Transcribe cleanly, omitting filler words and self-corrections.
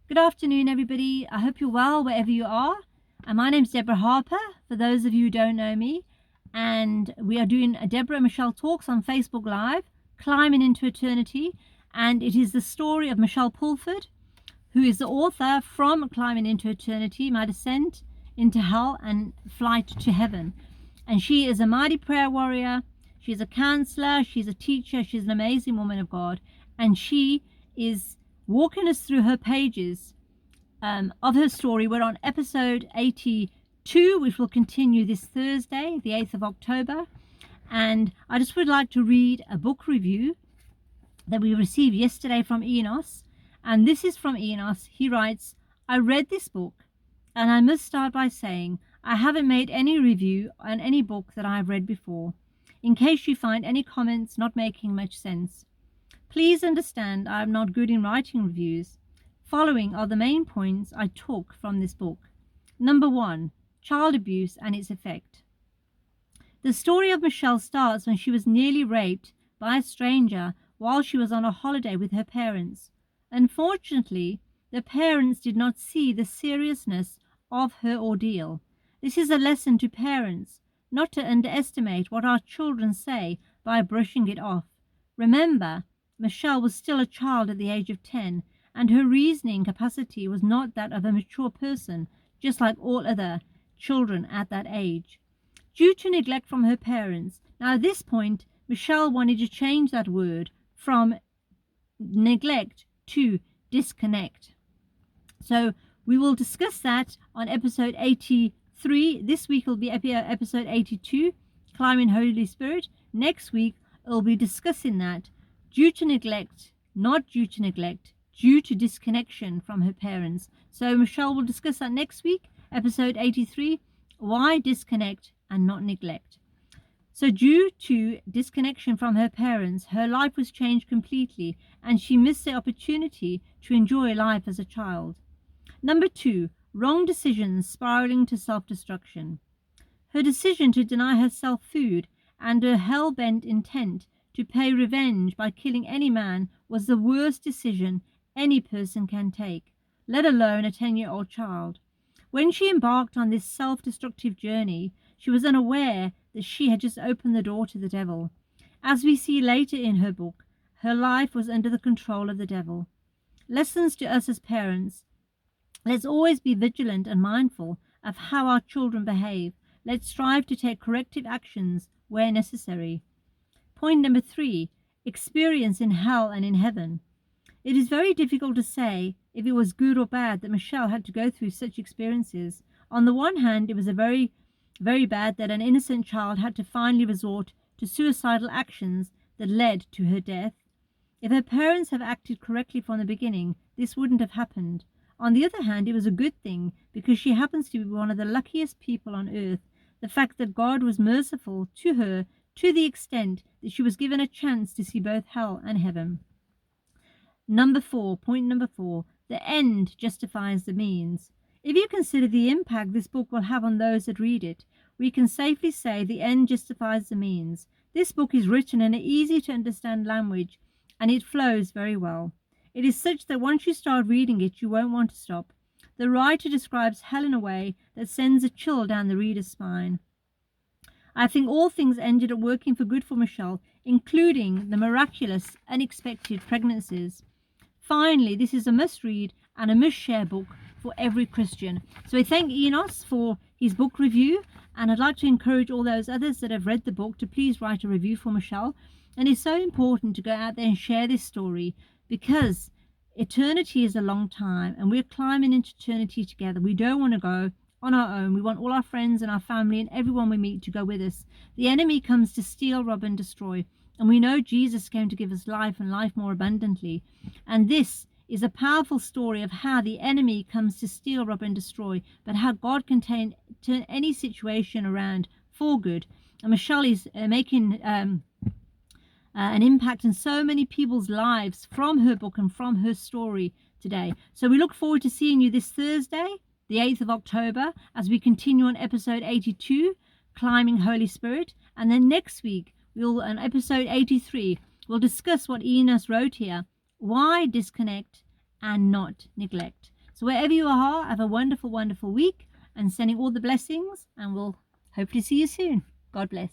Good afternoon, everybody. I hope you're well wherever you are. And my name's Deborah Harper, for those of you who don't know me. And we are doing a Deborah-Michele Talks on Facebook Live, Climbing into Eternity. And it is the story of Michelle Pulford, who is the author from Climbing into Eternity, My Descent into Hell and Flight to Heaven. And she is a mighty prayer warrior. She's a counselor. She's a teacher. She's an amazing woman of God. And she is walking us through her pages of her story. We're on episode 82, which will continue this Thursday, the 8th of October. And I just would like to read a book review that we received yesterday from Enos. And this is from Enos. He writes, I read this book, and I must start by saying I haven't made any review on any book that I have read before, in case you find any comments not making much sense. Please understand I am not good in writing reviews. Following are the main points I took from this book. Number 1, child abuse and its effect. The story of Michelle starts when she was nearly raped by a stranger while she was on a holiday with her parents. Unfortunately, the parents did not see the seriousness of her ordeal. This is a lesson to parents, not to underestimate what our children say by brushing it off. Remember, Michelle was still a child at the age of 10, and her reasoning capacity was not that of a mature person, just like all other children at that age. Due to neglect from her parents, now at this point, Michelle wanted to change that word from neglect to disconnect. So we will discuss that on episode 83. This week will be episode 82, Climbing Holy Spirit. Next week, we'll be discussing that. Due to neglect, not due to neglect, due to disconnection from her parents. So Michelle will discuss that next week, episode 83, why disconnect and not neglect. So due to disconnection from her parents, her life was changed completely, and she missed the opportunity to enjoy life as a child. Number 2, wrong decisions spiraling to self-destruction. Her decision to deny herself food and her hell-bent intent to pay revenge by killing any man was the worst decision any person can take, let alone a 10-year-old child. When she embarked on this self-destructive journey, she was unaware that she had just opened the door to the devil. As we see later in her book, her life was under the control of the devil. Lessons to us as parents. Let's always be vigilant and mindful of how our children behave. Let's strive to take corrective actions where necessary. Point number 3, experience in hell and in heaven. It is very difficult to say if it was good or bad that Michelle had to go through such experiences. On the one hand, it was very bad that an innocent child had to finally resort to suicidal actions that led to her death. If her parents had acted correctly from the beginning, this wouldn't have happened. On the other hand, it was a good thing because she happens to be one of the luckiest people on earth. The fact that God was merciful to her to the extent that she was given a chance to see both hell and heaven. Point number 4, the end justifies the means. If you consider the impact this book will have on those that read it, we can safely say the end justifies the means. This book is written in an easy to understand language, and it flows very well. It is such that once you start reading it, you won't want to stop. The writer describes hell in a way that sends a chill down the reader's spine. I think all things ended up working for good for Michelle, including the miraculous, unexpected pregnancies. Finally, this is a must-read and a must-share book for every Christian. So I thank Enos for his book review, and I'd like to encourage all those others that have read the book to please write a review for Michelle. And it's so important to go out there and share this story, because eternity is a long time, and we're climbing into eternity together. We don't want to go on our own. We want all our friends and our family and everyone we meet to go with us. The enemy comes to steal, rob, and destroy. And we know Jesus came to give us life and life more abundantly. And this is a powerful story of how the enemy comes to steal, rob, and destroy, but how God can turn any situation around for good. And Michelle is making an impact in so many people's lives from her book and from her story today. So we look forward to seeing you this Thursday, the 8th of October, as we continue on episode 82, Climbing Holy Spirit. And then next week, on episode 83, we'll discuss what Enos wrote here, why disconnect and not neglect. So wherever you are, have a wonderful, wonderful week, and sending all the blessings, and we'll hopefully see you soon. God bless.